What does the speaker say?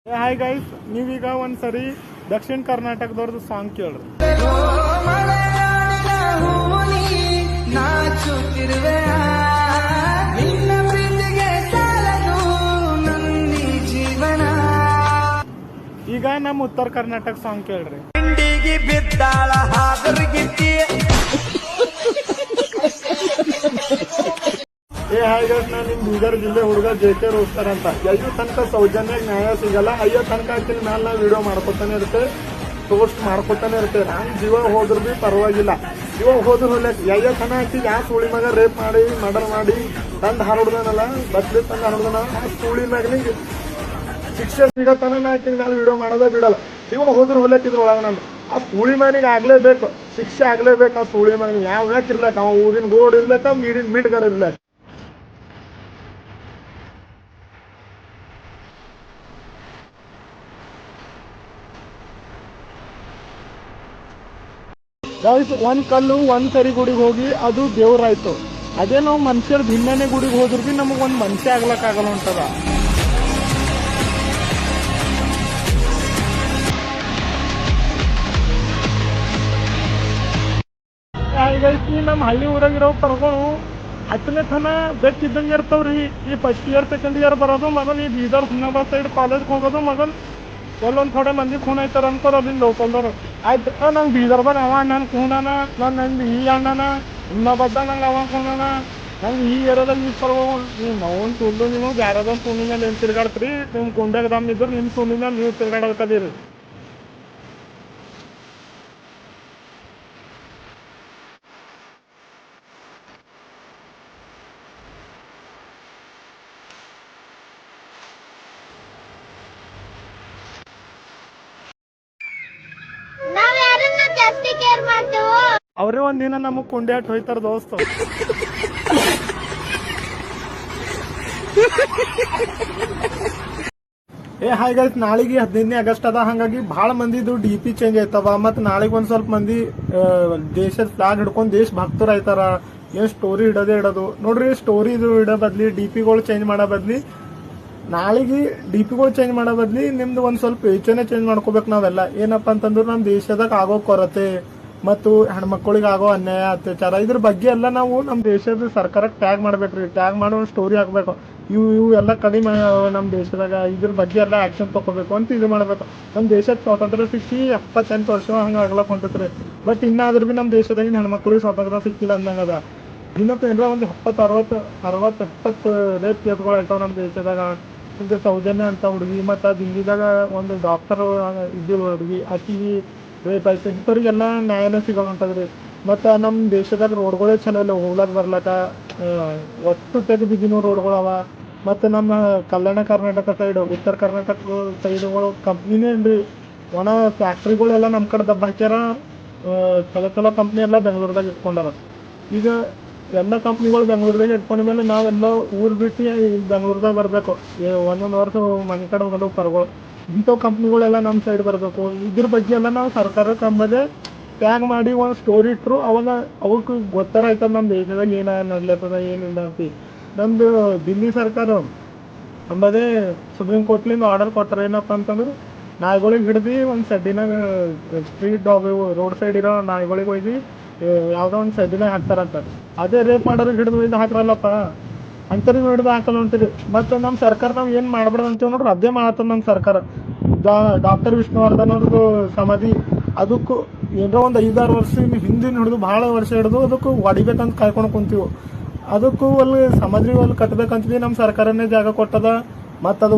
Hi guys, ನೀವೀಗ ಒಂದ್ಸರಿ ದಕ್ಷಿಣ ಕರ್ನಾಟಕದವ್ರದ್ದು song ಕೇಳ್ರಿ. ಈಗ ನಮ್ಮ ಉತ್ತರ ಕರ್ನಾಟಕ ಸಾಂಗ್ ಕೇಳ್ರಿ. ಹಾಯ್ ಗೈಸ್, ನಾನು ನಿಮ್ ಬೀದರ್ ಜಿಲ್ಲೆ ಹುಡುಗ JK ರೋಸ್ಟರ್ ಅಂತ. ಎಲ್ಲೂ ತನಕ ಸೌಜನ್ಯ ನ್ಯಾಯ ಸಿಗಲ್ಲ. ಅಯ್ಯೋ ತನಕ ಹಾಕಿನ ಮ್ಯಾಲ ನಾವು ವಿಡಿಯೋ ಮಾಡ್ಕೊತಾನೆ ಇರ್ತೇವೆ, ಪೋಸ್ಟ್ ಮಾಡ್ಕೊತಾನೆ ಇರ್ತೇವೆ. ನಾನು ಜೀವ ಹೋದ್ರು ಬಿ ಪರವಾಗಿಲ್ಲ. ಜೀವ ಹೋದ್ರು ಹೊಲಕ್ಕೆ ಅಯ್ಯೋ ತನ ಹಾಕಿ ಯಾವ ಸೂಳಿ ಮ್ಯಾಗ ರೇಪ್ ಮಾಡಿ ಮರ್ಡರ್ ಮಾಡಿ ತಂದು ಹಾರೋಡ್ದನಲ್ಲ, ಬಸ್ಲಿ ತಂದು ಹಾರೋದನ ಆ ಸೂಳಿ ಮ್ಯಾಗ ಶಿಕ್ಷೆ ಸಿಗತ್ತಾನ ಹಾಕಿ ನಾನು ವಿಡಿಯೋ ಮಾಡೋದೇ ಬಿಡಲ್ಲ. ಜೀವ ಹೋದ್ರು ಹೊಲಕ್ಕೆ ಇದ್ರೊಳಗೆ ನಾನು ಆ ಸೂಳಿ ಮ್ಯಾನಿಗೆ ಆಗ್ಲೇಬೇಕು, ಶಿಕ್ಷೆ ಆಗ್ಲೇಬೇಕು. ಆ ಸೂಳಿ ಮ್ಯಾಗ ಯಾವ ಇರ್ಲಕ್ಕ, ಅವ ಊರಿನ ಗೋಡ್ ಇರ್ಲಕ್ಕ, ಮಿಡ್ಗರ್ ಇರ್ಲಕ್ಕ. ಒಂದ್ ಕಲ್ಲು ಒಂದ್ಸರಿ ಗುಡಿಗೆ ಹೋಗಿ ಅದು ದೇವ್ರಾಯ್ತು. ಅದೇ ನಾವು ಮನುಷ್ಯರು ಭಿನ್ನನೆ ಗುಡಿಗೆ ಹೋದ್ರು ಬಿ ನಮಗ್ ಒಂದ್ ಮನುಷ್ಯ ಆಗ್ಲಕ್ಕಾಗಲ್ಲ ಅಂತದ. ನಮ್ಮ ಹಳ್ಳಿ ಊರಾಗಿರೋ ಪರ್ಗಳು 10ನೇ ತನ ಬೆಕ್ಕಿದ್ದಂಗೆ ಇರ್ತಾವ್ರಿ. ಈ ಫಸ್ಟ್ ಇಯರ್ ಸೆಕೆಂಡ್ ಇಯರ್ ಬರೋದು ಮಗನ್, ಈ ಬೀದರ್ ಹುಮ್ನಾಬಾದ್ ಸೈಡ್ ಕಾಲೇಜ್ಗೆ ಹೋಗೋದು ಮಗನ್. ಒಂದೊಂದ್ ಥೋಡೆ ಮಂದಿ ಖೂನ್ ಐತಾರ ಅನ್ಕೋರ್ ಅಲ್ಲಿಂದ ಲೋಕಲ್ದವ್ರು. ಆಯ್ತು, ನಂಗೆ ಬೀದರ್ದಾಗ ಅವ ಅಣ್ಣನ ಖೂನಾನ, ನಂಗೆ ಈ ಅಣ್ಣನ, ಹುಮ್ನಾಬಾದ್ದಾಗ ನಂಗೆ ಅವ ಖೂನಾನ, ನಂಗೆ ಈ ಏರಿಯಾದಾಗ ಈ ಪರ್ವ. ನಾವು ತುಳ್ದು ನೀವು ಬ್ಯಾರದ ತುಣಿ ಮೇಲೆ ಏನು ತಿರ್ಗಾಡ್ತೀರಿ? ನಿಮ್ಮ ಕುಂಡ್ಯಾಗ ದಮ್ ಇದ್ರೆ ನಿಮ್ಮ ತುಣಿ ಮೇಲೆ ನೀವು ತಿರ್ಗಾಡಕದೀರಿ. ಅವರೇ ಒಂದಿನ ನಮಗ್ ಕುಂಡ್ಯಾಟ್ ಹೋಯ್ತಾರ ದೋಸ್ತ. ಹಾಯ್ ಗೈಸ್, ನಾಳೆಗೆ 15ನೇ ಆಗಸ್ಟ್ ಅದ. ಹಂಗಾಗಿ ಬಹಳ ಮಂದಿದು DP ಚೇಂಜ್ ಆಯ್ತವ. ಮತ್ ನಾಳೆಗೆ ಒಂದ್ ಸ್ವಲ್ಪ ಮಂದಿ ದೇಶದ ಫ್ಲಾಗ್ ಹಿಡ್ಕೊಂಡ್ ದೇಶ ಭಕ್ತರು ಆಯ್ತಾರ. ಏನ್ ಸ್ಟೋರಿ ಇಡೋದು ನೋಡ್ರಿ. ಸ್ಟೋರಿ ಇಡೋ ಬದ್ಲಿ DPಗಳು ಚೇಂಜ್ ಮಾಡೋ ಬದ್ಲಿ, ನಾಳೆಗೆ DPಗಳು ಚೇಂಜ್ ಮಾಡೋ ಬದ್ಲಿ ನಿಮ್ದು ಒಂದ್ ಸ್ವಲ್ಪ ಯೋಚನೆ ಚೇಂಜ್ ಮಾಡ್ಕೋಬೇಕು ನಾವೆಲ್ಲ. ಏನಪ್ಪಾ ಅಂತಂದ್ರೆ ನಮ್ ದೇಶದಾಗ ಆಗೋ ಕೊರತೆ ಮತ್ತು ಹೆಣ್ಮಕ್ಳಿಗೆ ಆಗೋ ಅನ್ಯಾಯ, ಅತ್ಯಾಚಾರ, ಇದ್ರ ಬಗ್ಗೆ ಎಲ್ಲ ನಾವು ನಮ್ಮ ದೇಶದ ಸರ್ಕಾರಕ್ಕೆ ಟ್ಯಾಗ್ ಮಾಡ್ಬೇಕ್ರಿ. ಟ್ಯಾಗ್ ಮಾಡೋ ಸ್ಟೋರಿ ಹಾಕ್ಬೇಕು. ಇವು ಎಲ್ಲ ಕಡಿಮೆ ನಮ್ಮ ದೇಶದಾಗ, ಇದ್ರ ಬಗ್ಗೆ ಎಲ್ಲ ಆಕ್ಷನ್ ತಗೋಬೇಕು ಅಂತ ಇದು ಮಾಡ್ಬೇಕು. ನಮ್ಮ ದೇಶದ ಸ್ವಾತಂತ್ರ್ಯ ಸಿಕ್ಕಿ 78 ವರ್ಷ ಹಂಗ ಆಗ್ಲಕ್ ಹೊಂಟತ್ರಿ. ಬಟ್ ಇನ್ನಾದ್ರೂ ಬಿ ನಮ್ಮ ದೇಶದಾಗ ಹೆಣ್ಮಕ್ಳಿಗೆ ಸ್ವಾತಂತ್ರ್ಯ ಸಿಕ್ಕಿಲ್ಲ ಅಂದಂಗದ. ಇನ್ನೊಂದು ಏನಾರ ಒಂದು 70 ರೇಪ್ ಕೇಸ್ಗಳು ಆಯ್ತಾವ ನಮ್ಮ ದೇಶದಾಗ. ಇದು ಸೌಜನ್ಯ ಅಂತ ಹುಡುಗಿ, ಮತ್ತು ದಿಲ್ಲಿದಾಗ ಒಂದು ಡಾಕ್ಟರ್ ಇದ್ದು ಹುಡುಗಿ, ಆಕಿಗೆ ರೇಪ್ ಆಯ್ತು. ಇಂಥವ್ರಿಗೆಲ್ಲ ನ್ಯಾಯನೇ ಸಿಗೋಂಟದ್ರಿ. ಮತ್ತು ನಮ್ಮ ದೇಶದಾಗ ರೋಡ್ಗಳೇ ಚಲೋ ಇಲ್ಲ, ಹೋಗ್ಲಕ್ ಬರ್ಲಕ್ಕ ಒಟ್ಟು ತೆಗೆದು ಬಿದ್ದಿನೋ ರೋಡ್ಗಳವ. ಮತ್ತು ನಮ್ಮ ಕಲ್ಯಾಣ ಕರ್ನಾಟಕ ಸೈಡ್, ಉತ್ತರ ಕರ್ನಾಟಕ ಸೈಡ್ಗಳು ಕಂಪ್ನಿನೇ ಇಲ್ರಿ. ಒಣ ಫ್ಯಾಕ್ಟ್ರಿಗಳೆಲ್ಲ ನಮ್ಮ ಕಡೆ ದಬ್ಬ ಹಾಕ್ಯಾರ. ಚಲೋ ಕಂಪ್ನಿ ಎಲ್ಲ ಬೆಂಗಳೂರದಾಗ ಇಟ್ಕೊಂಡಾರ. ಈಗ ಎಲ್ಲ ಕಂಪ್ನಿಗಳು ಬೆಂಗಳೂರದಾಗ ಇಟ್ಕೊಂಡ ಮೇಲೆ ನಾವೆಲ್ಲ ಊರು ಬಿಟ್ಟು ಬೆಂಗಳೂರದಾಗ ಬರಬೇಕು. ಒಂದೊಂದು ವರ್ಷ ಮನೆ ಕಡೆ ಹೋಗೋದು ಪರ್ಗಳು. ಇಂಥವು ಕಂಪ್ನಿಗಳೆಲ್ಲ ನಮ್ಮ ಸೈಡ್ ಬರಬೇಕು. ಇದ್ರ ಬಗ್ಗೆ ಎಲ್ಲ ನಾವು ಸರ್ಕಾರಕ್ಕೆ ಅಂಬದೇ ಟ್ಯಾಗ್ ಮಾಡಿ ಒಂದು ಸ್ಟೋರಿ ಇಟ್ಟರು ಅವಾಗ ಅವಕ್ಕೆ ಗೊತ್ತಾರ ಆಯ್ತದ ನಮ್ಮ ದೇಶದಾಗ ಏನ ನಡ್ಲತ್ತದ ಏನಿಲ್ಲ ಅಂತ. ನಮ್ಮದು ದಿಲ್ಲಿ ಸರ್ಕಾರ ಅಂಬದೇ ಸುಪ್ರೀಂ ಕೋರ್ಟ್ಲಿಂದ ಆರ್ಡರ್ ಕೊಟ್ಟಾರ. ಏನಪ್ಪ ಅಂತಂದ್ರೆ ನಾಯಿಗಳಿಗೆ ಹಿಡ್ದು ಒಂದು ಸಡ್ಡಿನಾಗ, ಸ್ಟ್ರೀಟ್ ಡಾಗ್ ರೋಡ್ ಸೈಡ್ ಇರೋ ನಾಯಿಗಳಿಗೆ ಹೋಗಿ ಯಾವುದೋ ಒಂದು ಸಡ್ಡಿನಾಗ ಹಾಕ್ತಾರಂತ. ಅದೇ ರೇಪ್ ಮಾಡೋರಿಗೆ ಹಿಡಿದು ಇದು ಹಾಕ್ರಲ್ಲಪ್ಪ, ಅಂಥವ್ರಿಗೆ ಹಿಡಿದು ಹಾಕಲ್ಲ ಅಂತೀರಿ. ಮತ್ತು ನಮ್ಮ ಸರ್ಕಾರ ನಾವು ಏನು ಮಾಡ್ಬಾರ್ದು ಅಂತೀವಿ ನೋಡ್ರಿ, ಅದೇ ಮಾಡ್ತದೆ ನಮ್ಮ ಸರ್ಕಾರ. ಡಾಕ್ಟರ್ ವಿಷ್ಣುವರ್ಧನ್ ಅವ್ರದ್ದು ಸಮಾಧಿ, ಅದಕ್ಕೂ ಏನೋ ಒಂದು 5-6 ವರ್ಷ ಹಿಂದಿನ ಹಿಡಿದು ಭಾಳ ವರ್ಷ ಹಿಡಿದು ಅದಕ್ಕೂ ಹೊಡಿಬೇಕಂತ ಕಾಯ್ಕೊಂಡು ಕುಂತೀವಿ. ಅದಕ್ಕೂ ಅಲ್ಲಿ ಸಮಾಧಿ ಅಲ್ಲಿ ಕಟ್ಬೇಕಂತ ನಮ್ಮ ಸರ್ಕಾರನೇ ಜಾಗ ಕೊಟ್ಟದ. ಮತ್ತು ಅದು